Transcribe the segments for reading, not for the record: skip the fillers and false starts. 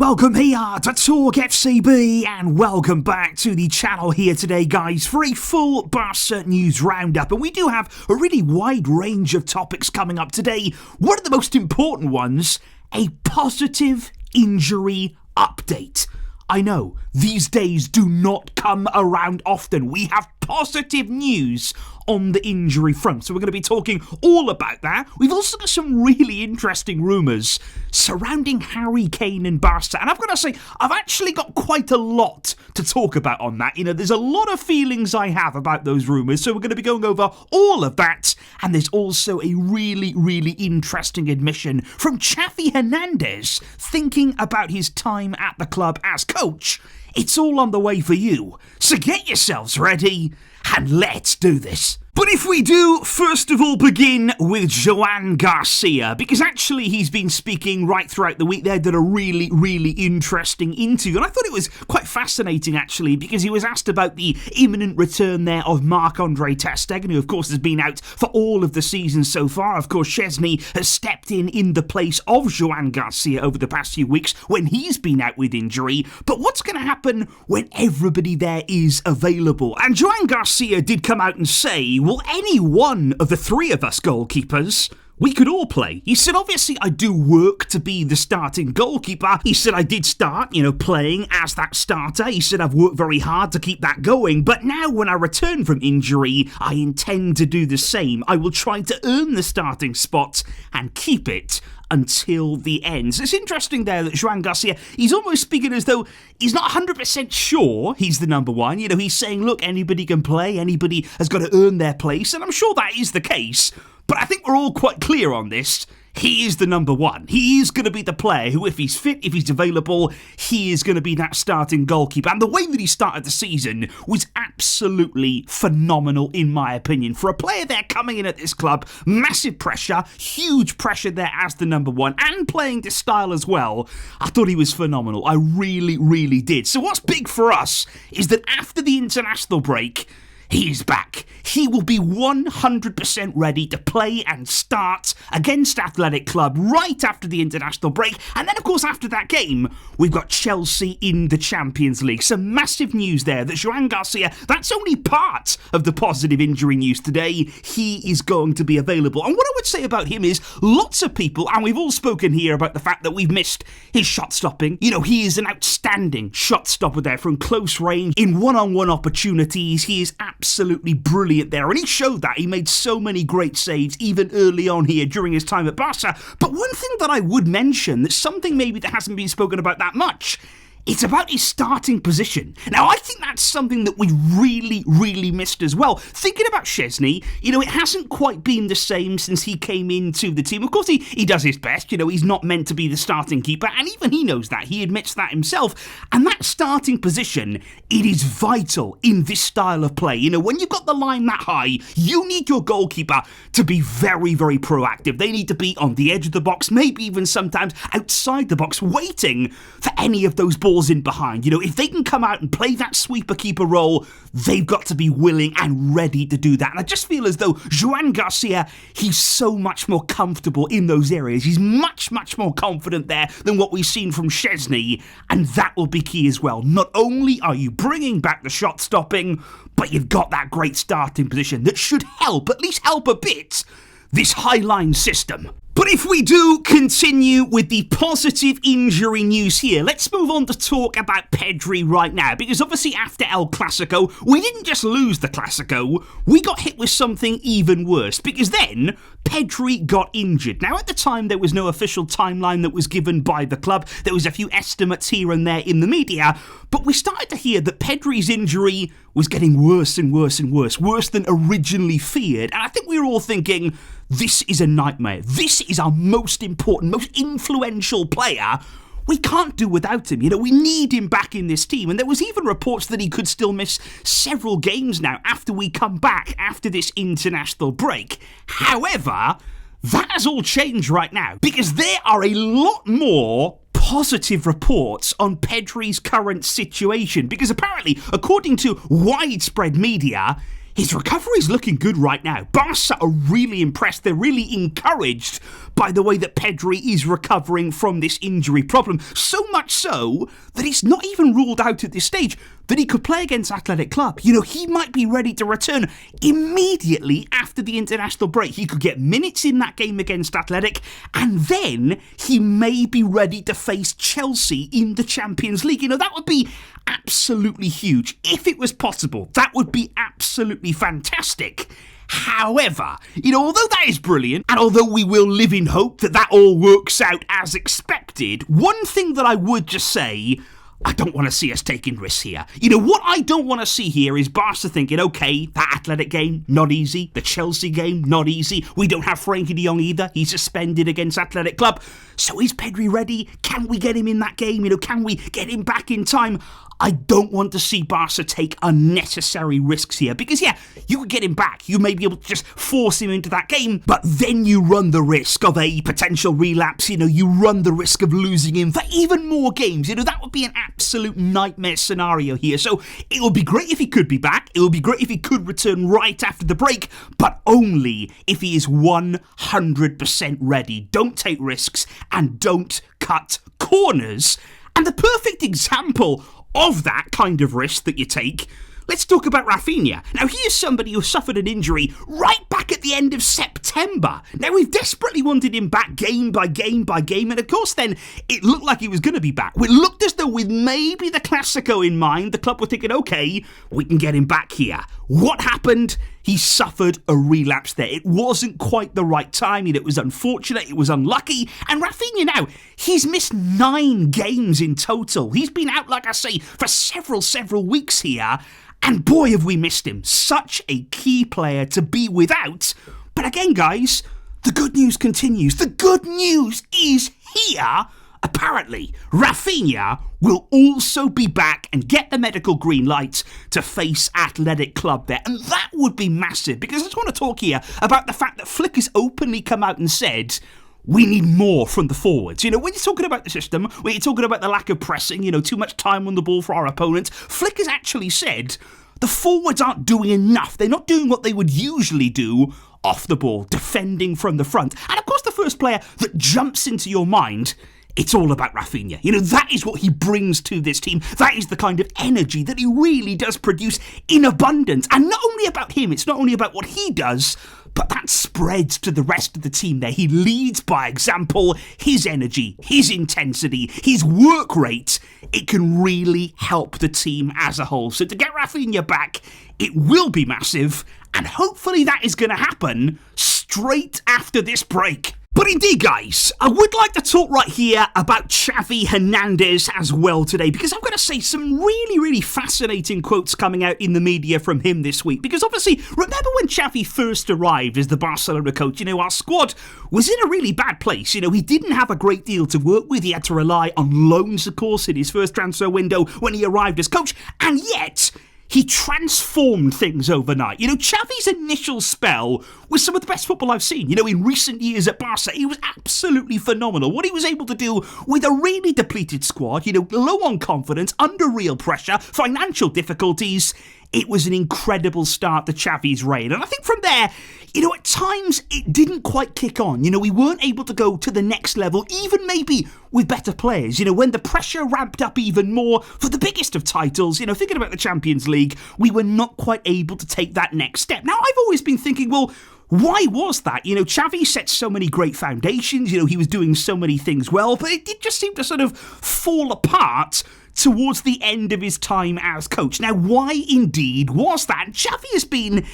welcome here to TalkFCB and welcome back to the channel here today, guys, for a full Barca news roundup. And we do have a really wide range of topics coming up today. One of the most important ones, a positive injury update. I know, these days do not come around often. We have positive news on the injury front, so we're going to be talking all about that. We've also got some really interesting rumours surrounding Harry Kane and Barca, and I've got to say, I've actually got quite a lot to talk about on that. You know, there's a lot of feelings I have about those rumours, so we're going to be going over all of that, and there's also a really interesting admission from Xavi Hernandez thinking about his time at the club as coach. It's all on the way for you, so get yourselves ready and let's do this. But if we do, first of all, begin with Joan Garcia, because actually he's been speaking right throughout the week there, did a really interesting interview, and I thought it was quite fascinating actually, because he was asked about the imminent return there of Marc-Andre ter Stegen, who of course has been out for all of the season so far. Of course, Szczęsny has stepped in the place of Joan Garcia over the past few weeks when he's been out with injury, but what's going to happen when everybody there is available? And Joan Garcia did come out and say, well, any one of the three of us goalkeepers, we could all play. He said, obviously, I do work to be the starting goalkeeper. He said, I did start, playing as that starter. He said, I've worked very hard to keep that going. But now when I return from injury, I intend to do the same. I will try to earn the starting spot and keep it until the end. So it's interesting there that Joan Garcia, he's almost speaking as though he's not 100% sure he's the number one. He's saying, look, anybody can play, anybody has got to earn their place, and I'm sure that is the case. But I think we're all quite clear on this. He is the number one. He is going to be the player who, if he's fit, if he's available, he is going to be that starting goalkeeper. And the way that he started the season was absolutely phenomenal, in my opinion. For a player there coming in at this club, massive pressure, huge pressure there as the number one, and playing this style as well. I thought he was phenomenal. I really did. So what's big for us is that after the international break, he is back. He will be 100% ready to play and start against Athletic Club right after the international break. And then, of course, after that game, we've got Chelsea in the Champions League. Some massive news there that Joan Garcia, that's only part of the positive injury news today. He is going to be available. And what I would say about him is lots of people, and we've all spoken here about the fact that we've missed his shot stopping. He is an outstanding shot stopper there from close range in one-on-one opportunities. He is absolutely brilliant there, and he showed that. He made so many great saves even early on here during his time at Barca. But one thing that I would mention, that's something maybe that hasn't been spoken about that much, it's about his starting position. Now, I think that's something that we really missed as well. Thinking about Szczęsny, it hasn't quite been the same since he came into the team. Of course, he does his best. He's not meant to be the starting keeper, and even he knows that. He admits that himself. And that starting position, it is vital in this style of play. When you've got the line that high, you need your goalkeeper to be very proactive. They need to be on the edge of the box, maybe even sometimes outside the box, waiting for any of those balls in behind. If they can come out and play that sweeper keeper role, they've got to be willing and ready to do that. And I just feel as though Joan Garcia, he's so much more comfortable in those areas. He's much more confident there than what we've seen from Szczęsny, and that will be key as well. Not only are you bringing back the shot stopping, but you've got that great starting position that should help, at least help a bit, this high line system. But if we do continue with the positive injury news here, let's move on to talk about Pedri right now, because obviously after El Clasico, we didn't just lose the Clasico, we got hit with something even worse, because then Pedri got injured. Now, at the time, there was no official timeline that was given by the club. There was a few estimates here and there in the media, but we started to hear that Pedri's injury was getting worse and worse than originally feared. And I think we were all thinking, this is a nightmare. This is our most important, most influential player. We can't do without him. We need him back in this team. And there was even reports that he could still miss several games now after we come back after this international break. However, that has all changed right now, because there are a lot more positive reports on Pedri's current situation, because apparently, according to widespread media, his recovery's looking good right now. Barca are really impressed. They're really encouraged by the way that Pedri is recovering from this injury problem. So much so that it's not even ruled out at this stage that he could play against Athletic Club. He might be ready to return immediately after the international break. He could get minutes in that game against Athletic, and then he may be ready to face Chelsea in the Champions League. That would be absolutely huge. If it was possible, that would be absolutely fantastic. However, although that is brilliant, and although we will live in hope that all works out as expected, one thing that I would just say, I don't want to see us taking risks here. What I don't want to see here is Barca thinking, okay, that Athletic game, not easy. The Chelsea game, not easy. We don't have Frankie de Jong either. He's suspended against Athletic Club. So is Pedri ready? Can we get him in that game? Can we get him back in time? I don't want to see Barca take unnecessary risks here because, you could get him back. You may be able to just force him into that game, but then you run the risk of a potential relapse. You run the risk of losing him for even more games. That would be an absolute nightmare scenario here. So it would be great if he could be back. It would be great if he could return right after the break, but only if he is 100% ready. Don't take risks and don't cut corners. And the perfect example of that kind of risk that you take, let's talk about Raphinha. Now, he is somebody who suffered an injury right back at the end of September. Now, we've desperately wanted him back game by game by game, and of course then it looked like he was going to be back. It looked as though with maybe the Clasico in mind, the club were thinking, okay, we can get him back here. What happened? He suffered a relapse there. It wasn't quite the right time. It was unfortunate. It was unlucky. And Raphinha now, he's missed 9 games in total. He's been out, like I say, for several weeks here. And boy, have we missed him. Such a key player to be without. But again, guys, the good news continues. The good news is here. Apparently, Raphinha will also be back and get the medical green light to face Athletic Club there. And that would be massive, because I just want to talk here about the fact that Flick has openly come out and said, we need more from the forwards. When you're talking about the system, when you're talking about the lack of pressing, too much time on the ball for our opponents, Flick has actually said the forwards aren't doing enough. They're not doing what they would usually do off the ball, defending from the front. And of course, the first player that jumps into your mind, it's all about Raphinha. That is what he brings to this team. That is the kind of energy that he really does produce in abundance. And not only about him, it's not only about what he does, but that spreads to the rest of the team there. He leads by example. His energy, his intensity, his work rate, it can really help the team as a whole. So to get Raphinha back, it will be massive. And hopefully that is going to happen straight after this break. But indeed, guys, I would like to talk right here about Xavi Hernandez as well today, because I'm going to say some really fascinating quotes coming out in the media from him this week. Because obviously, remember when Xavi first arrived as the Barcelona coach, our squad was in a really bad place. He didn't have a great deal to work with. He had to rely on loans, of course, in his first transfer window when he arrived as coach. And yet, he transformed things overnight. Xavi's initial spell was some of the best football I've seen. In recent years at Barca, he was absolutely phenomenal. What he was able to do with a really depleted squad, low on confidence, under real pressure, financial difficulties, it was an incredible start to Xavi's reign. And I think from there, at times it didn't quite kick on. We weren't able to go to the next level, even maybe with better players. When the pressure ramped up even more for the biggest of titles, thinking about the Champions League, we were not quite able to take that next step. Now, I've always been thinking, well, why was that? Xavi set so many great foundations, he was doing so many things well, but it did just seem to sort of fall apart towards the end of his time as coach. Now, why indeed was that? Xavi has been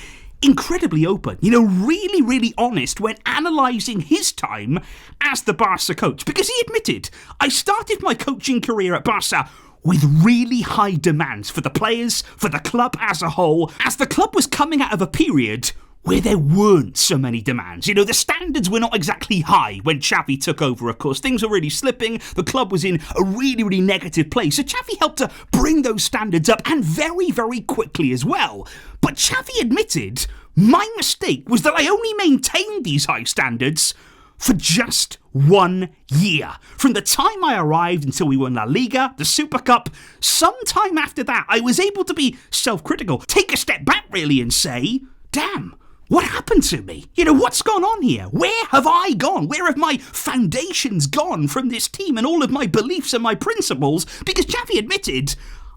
incredibly open, really honest when analysing his time as the Barca coach, because he admitted, I started my coaching career at Barca with really high demands for the players, for the club as a whole, as the club was coming out of a period where there weren't so many demands. The standards were not exactly high when Xavi took over, of course. Things were really slipping. The club was in a really negative place. So Xavi helped to bring those standards up, and very quickly as well. But Xavi admitted, my mistake was that I only maintained these high standards for just 1 year. From the time I arrived until we won La Liga, the Super Cup, sometime after that, I was able to be self-critical, take a step back really and say, damn, what happened to me? What's gone on here? Where have I gone? Where have my foundations gone from this team and all of my beliefs and my principles? Because Xavi admitted,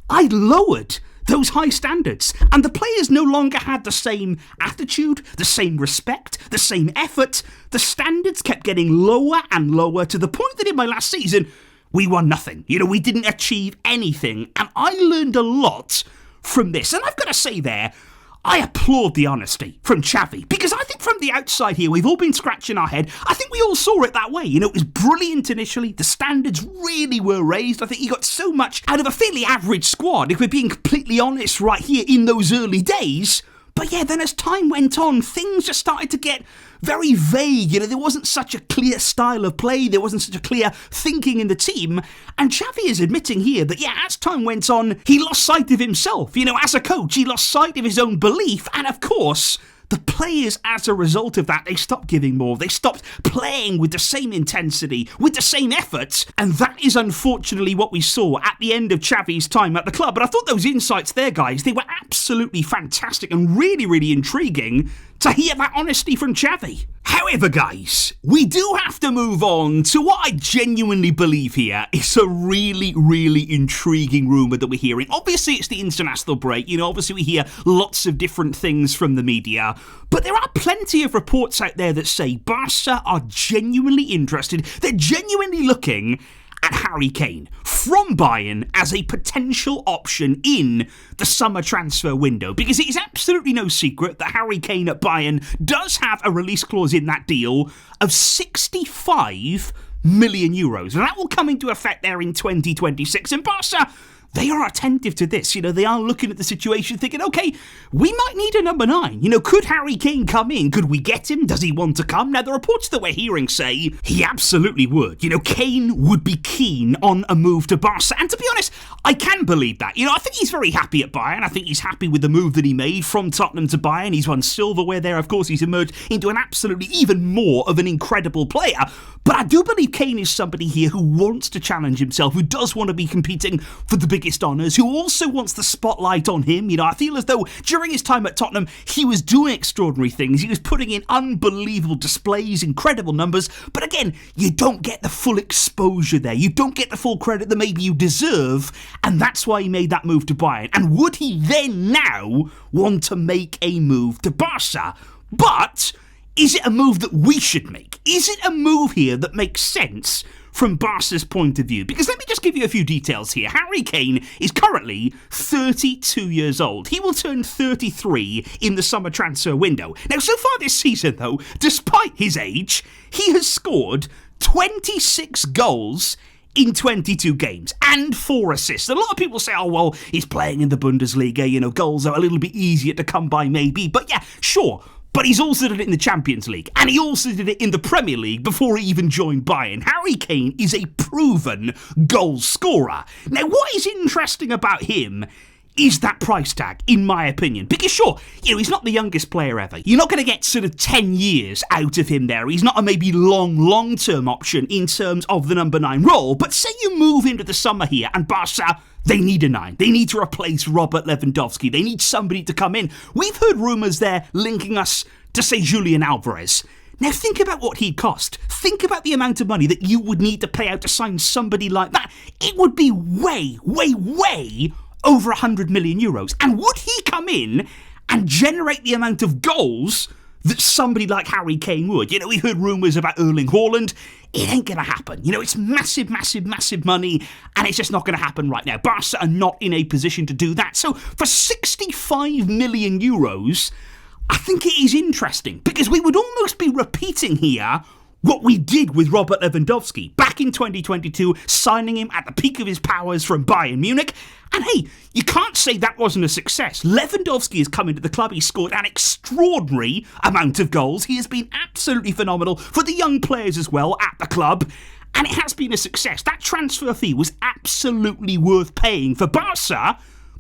I lowered those high standards, and the players no longer had the same attitude, the same respect, the same effort. The standards kept getting lower and lower to the point that in my last season, we won nothing. We didn't achieve anything, and I learned a lot from this. And I've got to say there, I applaud the honesty from Xavi, because I think from the outside here, we've all been scratching our head. I think we all saw it that way. It was brilliant initially. The standards really were raised. I think he got so much out of a fairly average squad, if we're being completely honest right here in those early days. But yeah, then as time went on, things just started to get very vague. There wasn't such a clear style of play. There wasn't such a clear thinking in the team. And Xavi is admitting here that, yeah, as time went on, he lost sight of himself. As a coach, he lost sight of his own belief. And of course, the players, as a result of that, they stopped giving more. They stopped playing with the same intensity, with the same effort. And that is unfortunately what we saw at the end of Xavi's time at the club. But I thought those insights there, guys, they were absolutely fantastic and really, really intriguing to hear that honesty from Xavi. However, guys, we do have to move on to what I genuinely believe here is a really, really intriguing rumour that we're hearing. Obviously, it's the international break. Obviously we hear lots of different things from the media. But there are plenty of reports out there that say Barca are genuinely interested. They're genuinely looking at Harry Kane from Bayern as a potential option in the summer transfer window, because it is absolutely no secret that Harry Kane at Bayern does have a release clause in that deal of 65 million euros, and that will come into effect there in 2026. And Barca, they are attentive to this. They are looking at the situation thinking, okay, we might need a number 9. Could Harry Kane come in? Could we get him? Does he want to come? Now, the reports that we're hearing say he absolutely would. Kane would be keen on a move to Barca. And to be honest, I can believe that. I think he's very happy at Bayern. I think he's happy with the move that he made from Tottenham to Bayern. He's won silverware there. Of course, he's emerged into an absolutely even more of an incredible player. But I do believe Kane is somebody here who wants to challenge himself, who does want to be competing for the biggest honours, who also wants the spotlight on him. I feel as though during his time at Tottenham, he was doing extraordinary things. He was putting in unbelievable displays, incredible numbers. But again, you don't get the full exposure there. You don't get the full credit that maybe you deserve. And that's why he made that move to Bayern. And would he then now want to make a move to Barca? But is it a move that we should make? Is it a move here that makes sense from Barca's point of view? Because let me just give you a few details here. Harry Kane is currently 32 years old. He will turn 33 in the summer transfer window. Now, so far this season, though, despite his age, he has scored 26 goals in 22 games and 4 assists. A lot of people say, oh, well, he's playing in the Bundesliga, goals are a little bit easier to come by maybe. But yeah, sure. But he's also did it in the Champions League, and he also did it in the Premier League before he even joined Bayern. Harry Kane is a proven goal scorer. Now, what is interesting about him is that price tag, in my opinion. Because sure, he's not the youngest player ever. You're not going to get sort of 10 years out of him there. He's not a maybe long-term option in terms of the number 9 role. But say you move into the summer here, and Barca, they need a 9. They need to replace Robert Lewandowski. They need somebody to come in. We've heard rumours there linking us to, say, Julian Alvarez. Now think about what he'd cost. Think about the amount of money that you would need to pay out to sign somebody like that. It would be way over 100 million euros. And would he come in and generate the amount of goals that somebody like Harry Kane would? We heard rumours about Erling Haaland. It ain't going to happen. It's massive money, and it's just not going to happen right now. Barca are not in a position to do that. So for 65 million euros, I think it is interesting, because we would almost be repeating here what we did with Robert Lewandowski back in 2022, signing him at the peak of his powers from Bayern Munich. And hey, you can't say that wasn't a success. Lewandowski has come into the club. He's scored an extraordinary amount of goals. He has been absolutely phenomenal for the young players as well at the club. And it has been a success. That transfer fee was absolutely worth paying for Barca.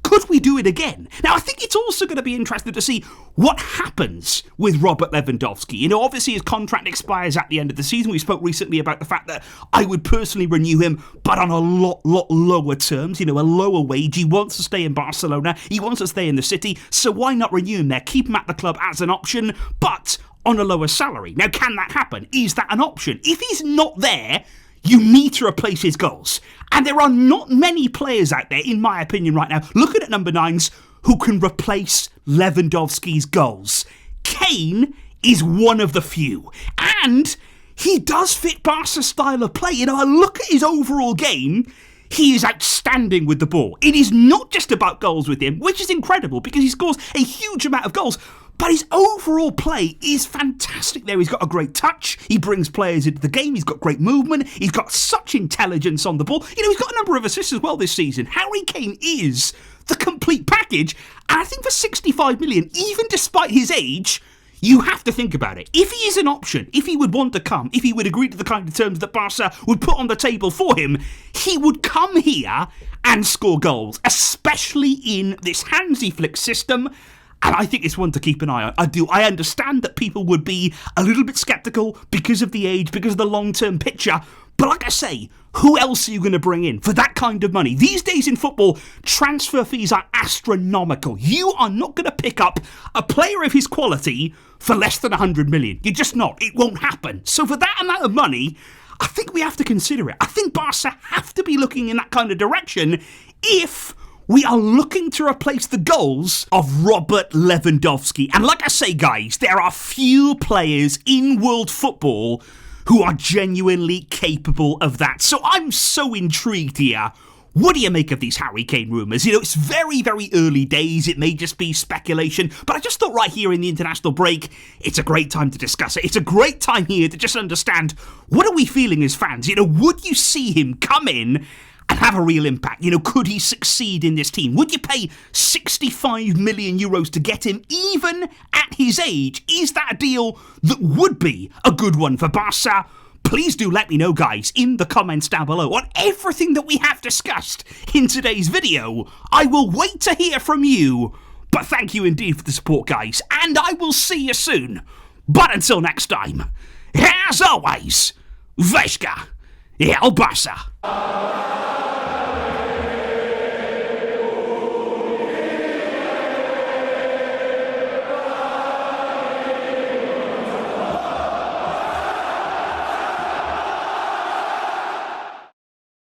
Could we do it again? Now, I think it's also going to be interesting to see what happens with Robert Lewandowski. You know, obviously his contract expires at the end of the season. We spoke recently about the fact that I would personally renew him, but on a lot lower terms, you know, a lower wage. He wants to stay in Barcelona. He wants to stay in the city. So why not renew him there? Keep him at the club as an option, but on a lower salary. Now, can that happen? Is that an option? If he's not there, you need to replace his goals. And there are not many players out there, in my opinion right now, looking at number 9s, who can replace Lewandowski's goals. Kane is one of the few. And he does fit Barca's style of play. You know, I look at his overall game, he is outstanding with the ball. It is not just about goals with him, which is incredible because he scores a huge amount of goals. But his overall play is fantastic there. He's got a great touch. He brings players into the game. He's got great movement. He's got such intelligence on the ball. You know, he's got a number of assists as well this season. Harry Kane is the complete package. And I think for 65 million, even despite his age, you have to think about it. If he is an option, if he would want to come, if he would agree to the kind of terms that Barca would put on the table for him, he would come here and score goals, especially in this Hansi Flick system. And I think it's one to keep an eye on. I understand that people would be a little bit sceptical because of the age, because of the long-term picture. But like I say, who else are you going to bring in for that kind of money? These days in football, transfer fees are astronomical. You are not going to pick up a player of his quality for less than 100 million. You're just not. It won't happen. So for that amount of money, I think we have to consider it. I think Barca have to be looking in that kind of direction if we are looking to replace the goals of Robert Lewandowski. And like I say, guys, there are few players in world football who are genuinely capable of that. So I'm so intrigued here. What do you make of these Harry Kane rumours? You know, it's very, very early days. It may just be speculation. But I just thought right here in the international break, it's a great time to discuss it. It's a great time here to just understand, what are we feeling as fans? You know, would you see him come in and have a real impact? You know, could he succeed in this team? Would you pay 65 million euros to get him even at his age? Is that a deal that would be a good one for Barca? Please do let me know, guys, in the comments down below on everything that we have discussed in today's video. I will wait to hear from you. But thank you indeed for the support, guys, and I will see you soon. But until next time, as always, Vesca El Barça.